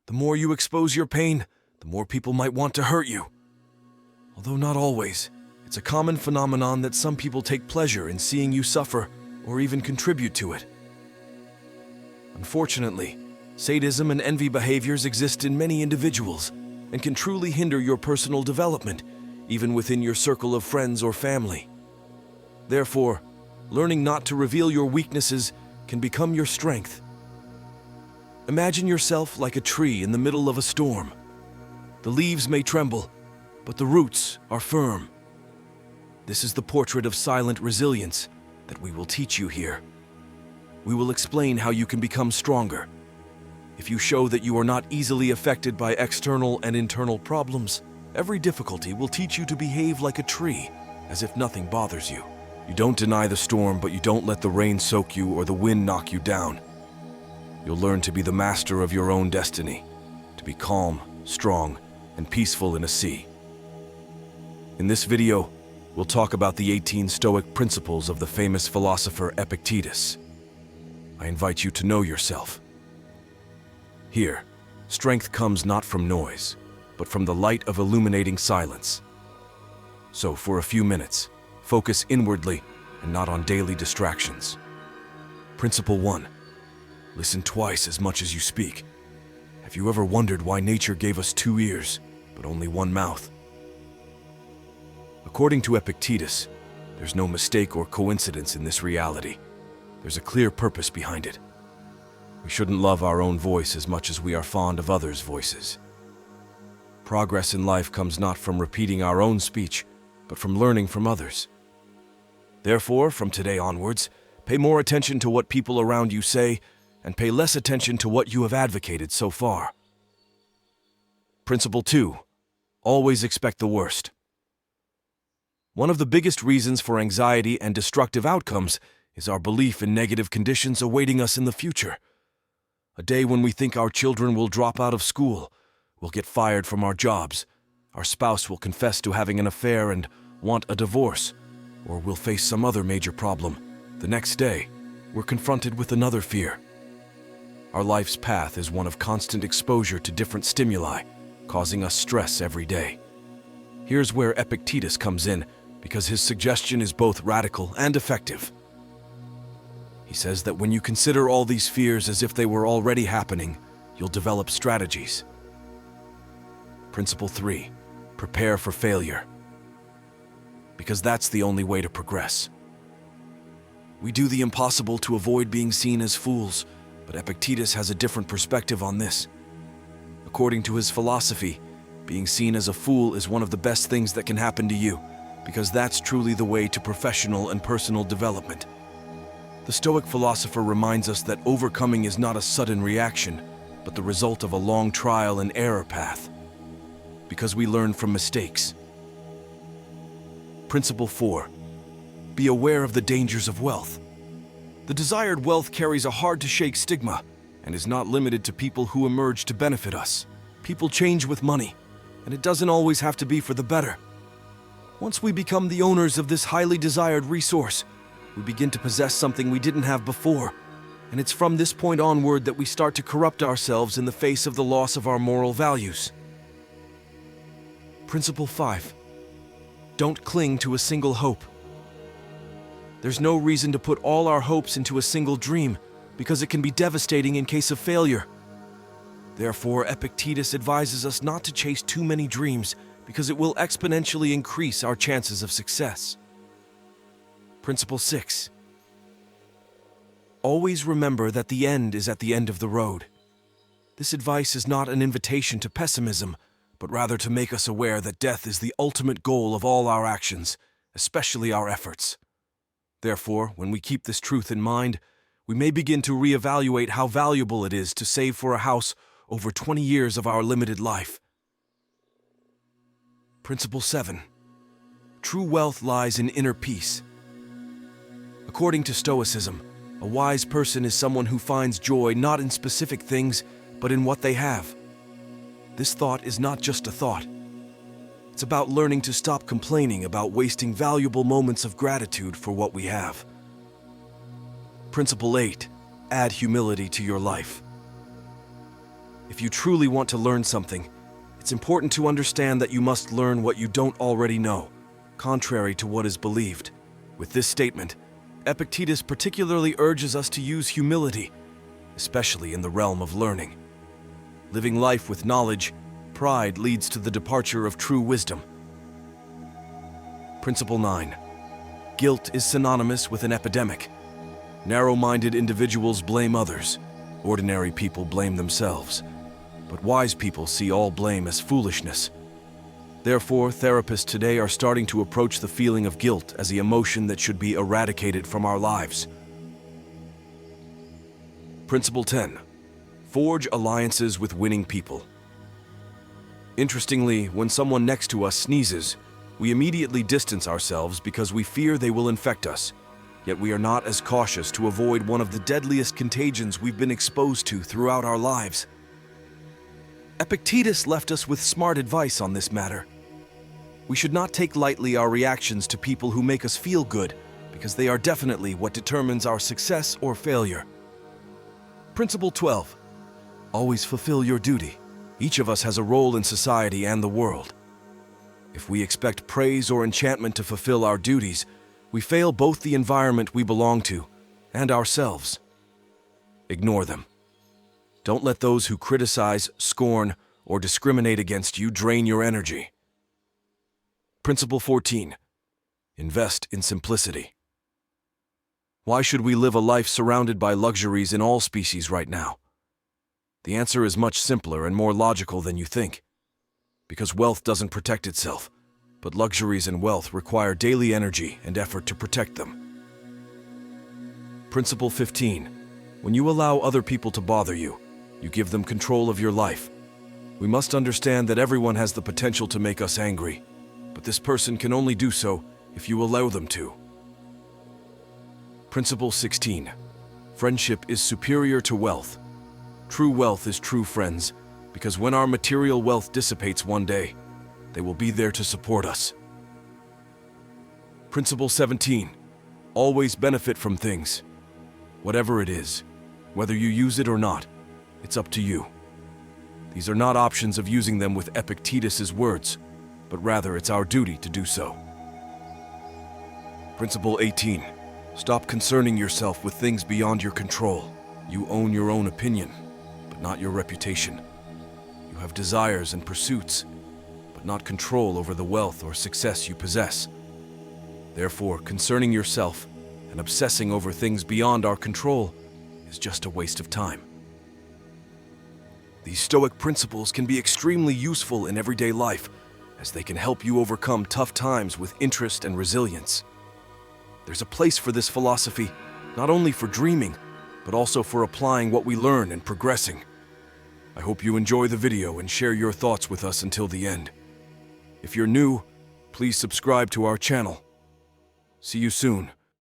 The more you expose your pain, the more people might want to hurt you. Although not always, it's a common phenomenon that some people take pleasure in seeing you suffer or even contribute to it. Unfortunately, sadism and envy behaviors exist in many individuals and can truly hinder your personal development, even within your circle of friends or family. Therefore, learning not to reveal your weaknesses can become your strength. Imagine yourself like a tree in the middle of a storm. The leaves may tremble, but the roots are firm. This is the portrait of silent resilience that we will teach you here. We will explain how you can become stronger. If you show that you are not easily affected by external and internal problems, every difficulty will teach you to behave like a tree, as if nothing bothers you. You don't deny the storm, but you don't let the rain soak you or the wind knock you down. You'll learn to be the master of your own destiny, to be calm, strong, and peaceful in a sea. In this video, we'll talk about the 18 Stoic principles of the famous philosopher Epictetus. I invite you to know yourself. Here, strength comes not from noise, but from the light of illuminating silence. So, for a few minutes, focus inwardly and not on daily distractions. Principle 1. Listen twice as much as you speak. Have you ever wondered why nature gave us 2 ears, but only 1 mouth? According to Epictetus, there's no mistake or coincidence in this reality. There's a clear purpose behind it. We shouldn't love our own voice as much as we are fond of others' voices. Progress in life comes not from repeating our own speech, but from learning from others. Therefore, from today onwards, pay more attention to what people around you say, and pay less attention to what you have advocated so far. Principle 2. Always expect the worst. One of the biggest reasons for anxiety and destructive outcomes is our belief in negative conditions awaiting us in the future. A day when we think our children will drop out of school, we'll get fired from our jobs, our spouse will confess to having an affair and want a divorce, or we'll face some other major problem. The next day, we're confronted with another fear. Our life's path is one of constant exposure to different stimuli, causing us stress every day. Here's where Epictetus comes in, because his suggestion is both radical and effective. He says that when you consider all these fears as if they were already happening, you'll develop strategies. Principle 3. Prepare for failure. Because that's the only way to progress. We do the impossible to avoid being seen as fools, but Epictetus has a different perspective on this. According to his philosophy, being seen as a fool is one of the best things that can happen to you, because that's truly the way to professional and personal development. The Stoic philosopher reminds us that overcoming is not a sudden reaction, but the result of a long trial and error path, because we learn from mistakes. Principle 4. Be aware of the dangers of wealth. The desired wealth carries a hard-to-shake stigma and is not limited to people who emerge to benefit us. People change with money, and it doesn't always have to be for the better. Once we become the owners of this highly desired resource, we begin to possess something we didn't have before, and it's from this point onward that we start to corrupt ourselves in the face of the loss of our moral values. Principle 5. Don't cling to a single hope. There's no reason to put all our hopes into a single dream, because it can be devastating in case of failure. Therefore, Epictetus advises us not to chase too many dreams, because it will exponentially increase our chances of success. Principle 6. Always remember that the end is at the end of the road. This advice is not an invitation to pessimism, but rather to make us aware that death is the ultimate goal of all our actions, especially our efforts. Therefore, when we keep this truth in mind, we may begin to reevaluate how valuable it is to save for a house over 20 years of our limited life. Principle 7. True wealth lies in inner peace. According to Stoicism, a wise person is someone who finds joy not in specific things, but in what they have. This thought is not just a thought. It's about learning to stop complaining about wasting valuable moments of gratitude for what we have. Principle 8. Add humility to your life. If you truly want to learn something, it's important to understand that you must learn what you don't already know, contrary to what is believed. With this statement, Epictetus particularly urges us to use humility, especially in the realm of learning. Living life with knowledge, pride leads to the departure of true wisdom. Principle 9. Guilt is synonymous with an epidemic. Narrow-minded individuals blame others. Ordinary people blame themselves. But wise people see all blame as foolishness. Therefore, therapists today are starting to approach the feeling of guilt as the emotion that should be eradicated from our lives. Principle 10. Forge alliances with winning people. Interestingly, when someone next to us sneezes, we immediately distance ourselves because we fear they will infect us. Yet we are not as cautious to avoid one of the deadliest contagions we've been exposed to throughout our lives. Epictetus left us with smart advice on this matter. We should not take lightly our reactions to people who make us feel good, because they are definitely what determines our success or failure. Principle 12. Always fulfill your duty. Each of us has a role in society and the world. If we expect praise or enchantment to fulfill our duties, we fail both the environment we belong to and ourselves. Ignore them. Don't let those who criticize, scorn, or discriminate against you drain your energy. Principle 14. Invest in simplicity. Why should we live a life surrounded by luxuries in all species right now? The answer is much simpler and more logical than you think. Because wealth doesn't protect itself, but luxuries and wealth require daily energy and effort to protect them. Principle 15. When you allow other people to bother you, you give them control of your life. We must understand that everyone has the potential to make us angry, but this person can only do so if you allow them to. Principle 16. Friendship is superior to wealth. True wealth is true friends, because when our material wealth dissipates one day, they will be there to support us. Principle 17. Always benefit from things. Whatever it is, whether you use it or not, it's up to you. These are not options of using them with Epictetus's words, but rather it's our duty to do so. Principle 18. Stop concerning yourself with things beyond your control. You own your own opinion, but not your reputation. You have desires and pursuits, but not control over the wealth or success you possess. Therefore, concerning yourself and obsessing over things beyond our control is just a waste of time. These Stoic principles can be extremely useful in everyday life, as they can help you overcome tough times with interest and resilience. There's a place for this philosophy, not only for dreaming, but also for applying what we learn and progressing. I hope you enjoy the video and share your thoughts with us until the end. If you're new, please subscribe to our channel. See you soon.